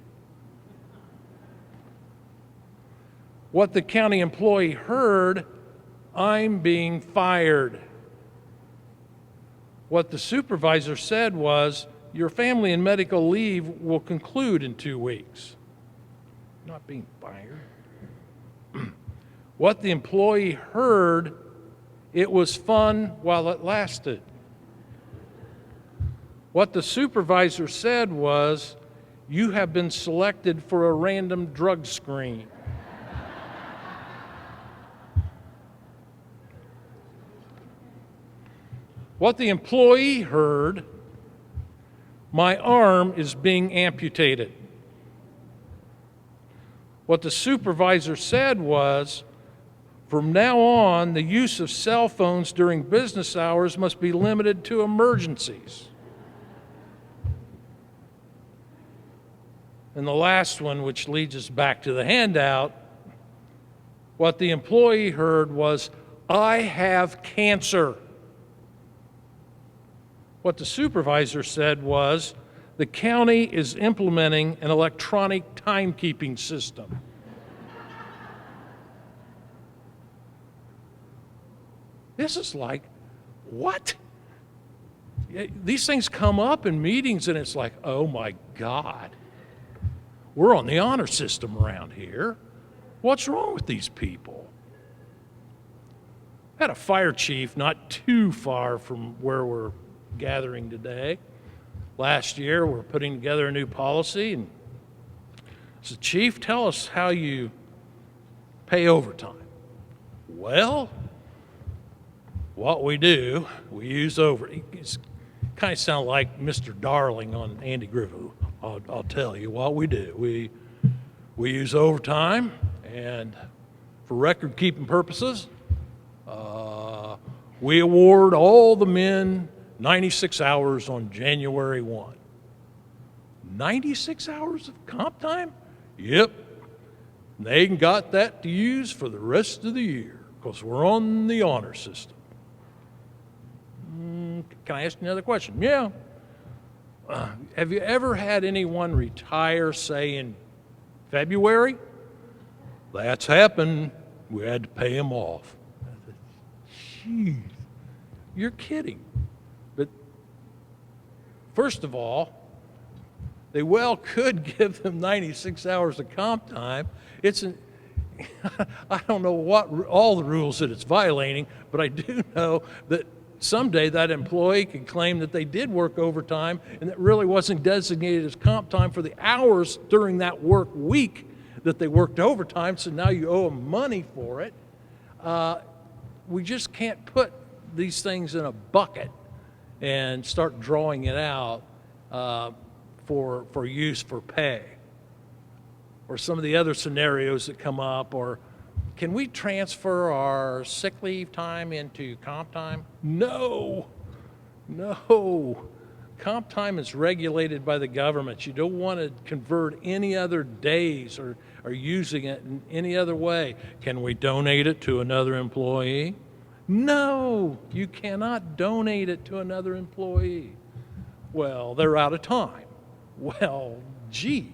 What the county employee heard, I'm being fired. What the supervisor said was, your family and medical leave will conclude in 2 weeks. Not being fired. What the employee heard, it was fun while it lasted. What the supervisor said was, you have been selected for a random drug screen. What the employee heard, my arm is being amputated. What the supervisor said was, from now on, the use of cell phones during business hours must be limited to emergencies. And the last one, which leads us back to the handout, what the employee heard was, I have cancer. What the supervisor said was, the county is implementing an electronic timekeeping system. This is like, what? These things come up in meetings and it's like, oh my God, we're on the honor system around here. What's wrong with these people? I had a fire chief not too far from where we're gathering today. Last year, we're putting together a new policy, and I said, Chief, tell us how you pay overtime. Well, what we do, we use it kind of sound like Mr. Darling on Andy Griffith. I'll tell you what we do. We use overtime, and for record-keeping purposes, we award all the men 96 hours on January 1. 96 hours of comp time? Yep. They ain't got that to use for the rest of the year because we're on the honor system. Can I ask you another question? Yeah. Have you ever had anyone retire, say, in February? That's happened. We had to pay him off. Jeez, you're kidding. But first of all, they well could give them 96 hours of comp time. I don't know what all the rules that it's violating, but I do know that someday that employee could claim that they did work overtime and that really wasn't designated as comp time for the hours during that work week that they worked overtime, so now you owe them money for it. We just can't put these things in a bucket and start drawing it out for use for pay. Or some of the other scenarios that come up, or can we transfer our sick leave time into comp time? No. Comp time is regulated by the government. You don't want to convert any other days or using it in any other way. Can we donate it to another employee? No, you cannot donate it to another employee. Well, they're out of time. Well, gee.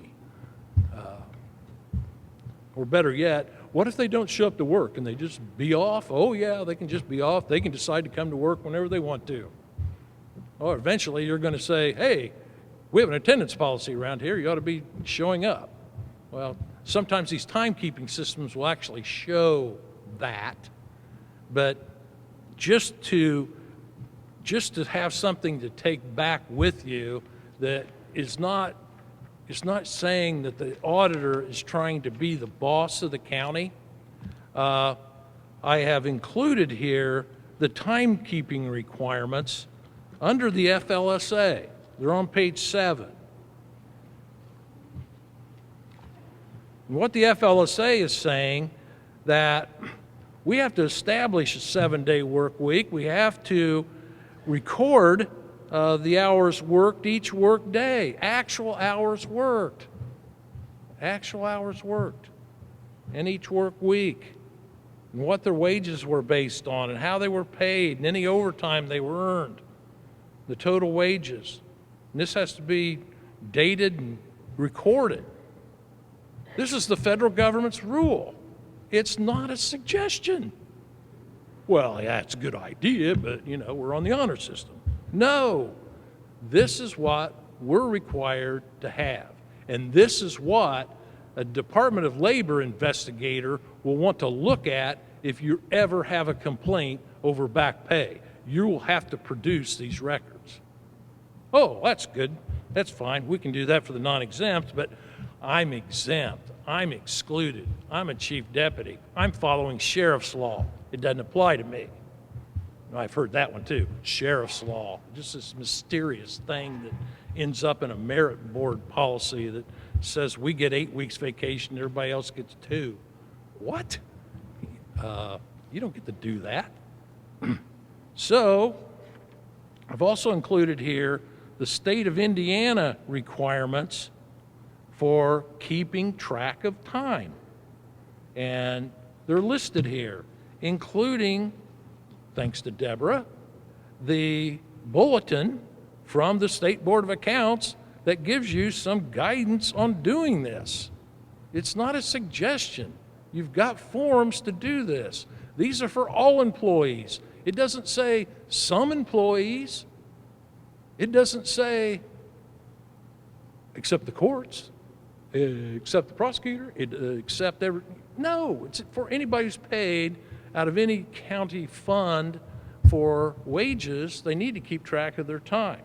Or better yet, what if they don't show up to work and they just be off? Oh yeah, they can just be off. They can decide to come to work whenever they want to. Or eventually you're going to say, hey, we have an attendance policy around here. You ought to be showing up. Well, sometimes these timekeeping systems will actually show that. But just to have something to take back with you that is not, it's not saying that the auditor is trying to be the boss of the county. I have included here the timekeeping requirements under the FLSA. They're on page 7. And what the FLSA is saying that we have to establish a 7-day work week. We have to record the hours worked each work day, actual hours worked in each work week, and what their wages were based on and how they were paid and any overtime they were earned, the total wages. And this has to be dated and recorded. This is the federal government's rule. It's not a suggestion. Well, yeah, it's a good idea, but, you know, we're on the honor system. No, this is what we're required to have. And this is what a Department of Labor investigator will want to look at if you ever have a complaint over back pay. You will have to produce these records. Oh, that's good. That's fine. We can do that for the non-exempt, but I'm exempt. I'm excluded. I'm a chief deputy. I'm following sheriff's law. It doesn't apply to me. I've heard that one too, sheriff's law. Just this mysterious thing that ends up in a merit board policy that says we get 8 weeks vacation, everybody else gets 2. What? You don't get to do that. So, I've also included here the state of Indiana requirements for keeping track of time. And they're listed here, including, thanks to Deborah, the bulletin from the State Board of Accounts that gives you some guidance on doing this. It's not a suggestion. You've got forms to do this. These are for all employees. It doesn't say some employees. It doesn't say except the courts, except the prosecutor, except every. No, it's for anybody who's paid out of any county fund for wages. They need to keep track of their time.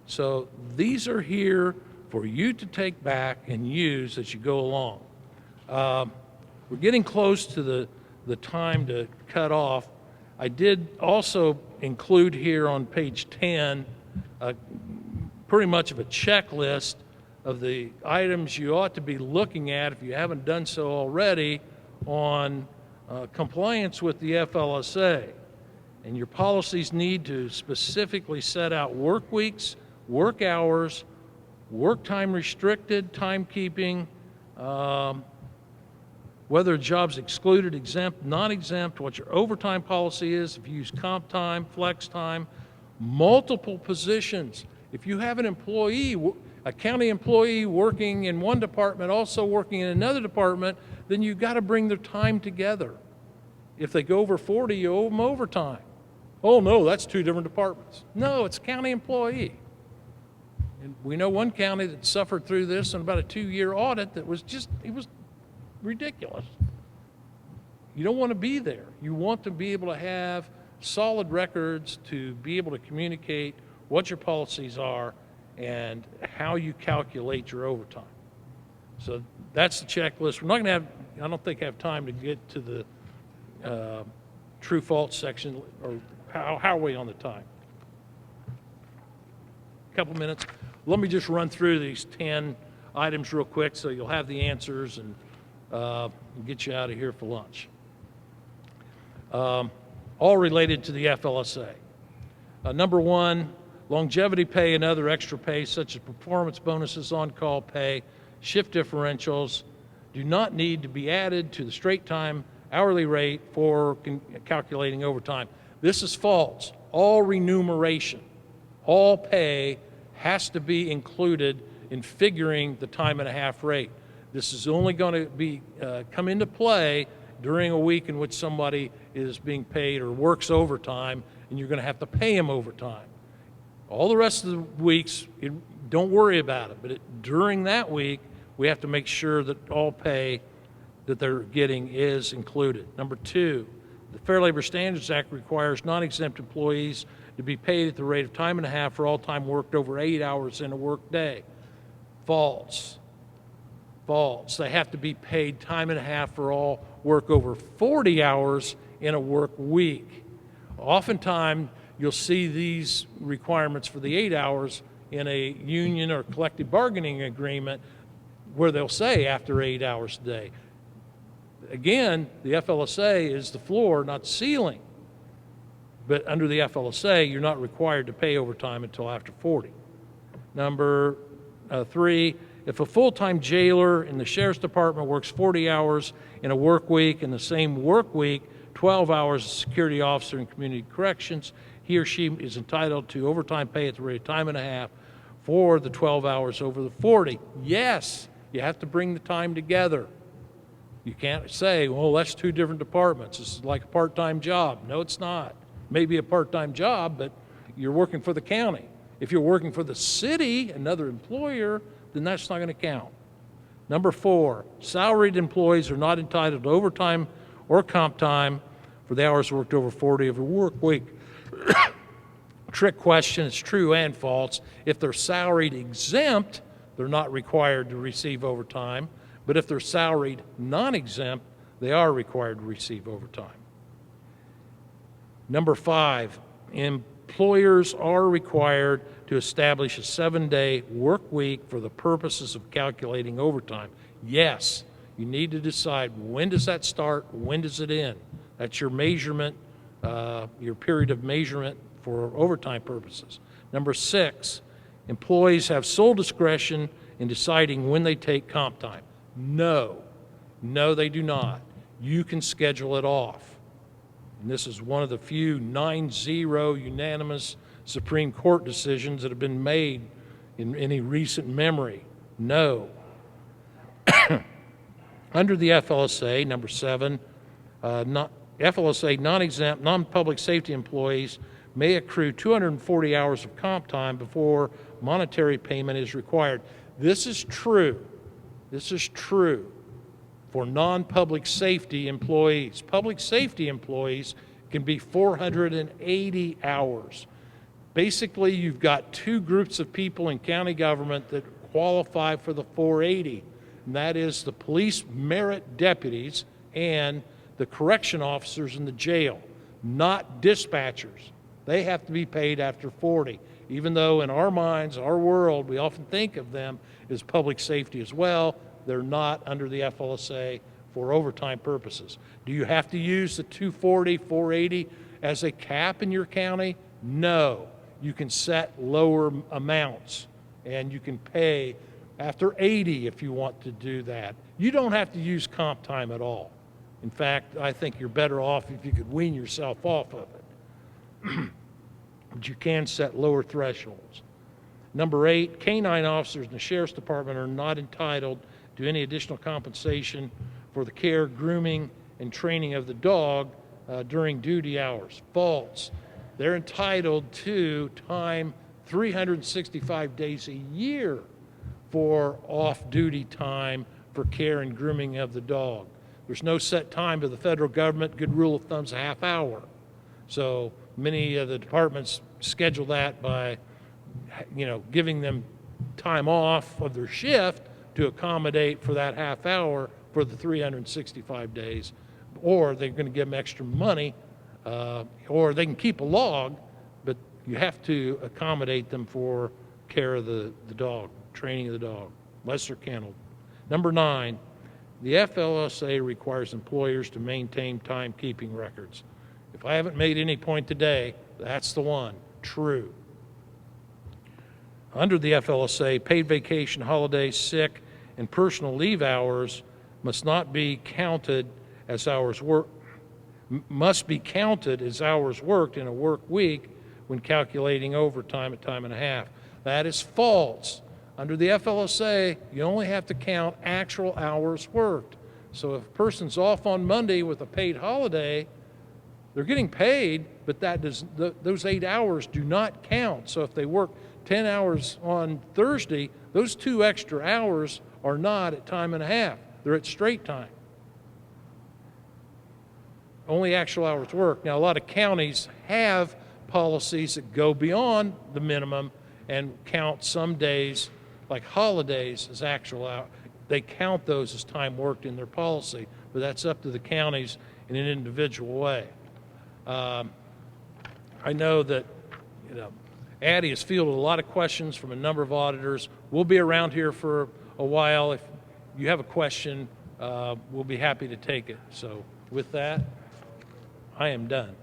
So these are here for you to take back and use as you go along. We're getting close to the time to cut off. I did also include here on page 10 pretty much of a checklist of the items you ought to be looking at if you haven't done so already on compliance with the FLSA. And your policies need to specifically set out work weeks, work hours, work time restricted, timekeeping, whether a job's excluded, exempt, non-exempt, what your overtime policy is, if you use comp time, flex time, multiple positions. If you have an employee, a county employee working in one department, also working in another department, then you've got to bring their time together. If they go over 40, you owe them overtime. Oh, no, that's two different departments. No, it's a county employee. And we know one county that suffered through this in about a 2-year audit that was just, it was ridiculous. You don't want to be there. You want to be able to have solid records to be able to communicate what your policies are and how you calculate your overtime. So that's the checklist. We're not going to have, I don't think, have time to get to the true false section, or how are we on the time? A couple minutes. Let me just run through these 10 items real quick so you'll have the answers and get you out of here for lunch. All related to the FLSA. Number one, longevity pay and other extra pay such as performance bonuses, on-call pay, shift differentials do not need to be added to the straight time hourly rate for calculating overtime. This is false. All remuneration, all pay has to be included in figuring the time and a half rate. This is only going to be come into play during a week in which somebody is being paid or works overtime, and you're going to have to pay them overtime. All the rest of the weeks, don't worry about it, but during that week, we have to make sure that all pay that they're getting is included. Number two, the Fair Labor Standards Act requires non-exempt employees to be paid at the rate of time and a half for all time worked over 8 hours in a work day. False. False. They have to be paid time and a half for all work over 40 hours in a work week. Oftentimes, you'll see these requirements for the 8 hours in a union or collective bargaining agreement where they'll say after 8 hours a day. Again, the FLSA is the floor, not the ceiling. But under the FLSA, you're not required to pay overtime until after 40. Number three, if a full-time jailer in the Sheriff's Department works 40 hours in a work week, in the same work week, 12 hours as a security officer in community corrections, he or she is entitled to overtime pay at the rate of time and a half for the 12 hours over the 40. Yes, you have to bring the time together. You can't say, well, that's two different departments. This is like a part-time job. No, it's not. Maybe a part-time job, but you're working for the county. If you're working for the city, another employer, then that's not going to count. Number four, salaried employees are not entitled to overtime or comp time for the hours worked over 40 of a work week. Trick question, it's true and false. If they're salaried exempt, they're not required to receive overtime. But if they're salaried non-exempt, they are required to receive overtime. Number five, employers are required to establish a 7-day work week for the purposes of calculating overtime. Yes, you need to decide when does that start, when does it end. That's your measurement, your period of measurement for overtime purposes. Number six, employees have sole discretion in deciding when they take comp time. No, they do not. You can schedule it off. And this is one of the few 9-0 unanimous Supreme Court decisions that have been made in any recent memory. No. Under the FLSA, number seven, FLSA non-exempt, non-public safety employees may accrue 240 hours of comp time before monetary payment is required. This is true. This is true for non-public safety employees. Public safety employees can be 480 hours. Basically, you've got two groups of people in county government that qualify for the 480, and that is the police merit deputies and the correction officers in the jail, not dispatchers. They have to be paid after 40, even though in our minds, our world, we often think of them as public safety as well. They're not under the FLSA for overtime purposes. Do you have to use the 240, 480 as a cap in your county? No. You can set lower amounts, and you can pay after 80 if you want to do that. You don't have to use comp time at all. In fact, I think you're better off if you could wean yourself off of it. but you can set lower thresholds. Number 8, canine officers in the Sheriff's Department are not entitled to any additional compensation for the care, grooming, and training of the dog during duty hours. False. They're entitled to time 365 days a year for off-duty time for care and grooming of the dog. There's no set time by the federal government. Good rule of thumb's a half hour. So many of the departments schedule that by, giving them time off of their shift to accommodate for that half hour for the 365 days. Or they're going to give them extra money, or they can keep a log, but you have to accommodate them for care of the dog, training of the dog, unless they're kenneled. Number 9, the FLSA requires employers to maintain timekeeping records. If I haven't made any point today, that's the one. True. Under the FLSA, paid vacation, holidays, sick, and personal leave hours must be counted as hours worked in a work week when calculating overtime at time and a half. That is false. Under the FLSA, you only have to count actual hours worked. So if a person's off on Monday with a paid holiday, they're getting paid, but those 8 hours do not count. So if they work 10 hours on Thursday, those 2 extra hours are not at time and a half. They're at straight time. Only actual hours worked. Now, a lot of counties have policies that go beyond the minimum and count some days, like holidays, as actual hours. They count those as time worked in their policy, but that's up to the counties in an individual way. I know that, Addie has fielded a lot of questions from a number of auditors. We'll be around here for a while. If you have a question, we'll be happy to take it. So with that, I am done.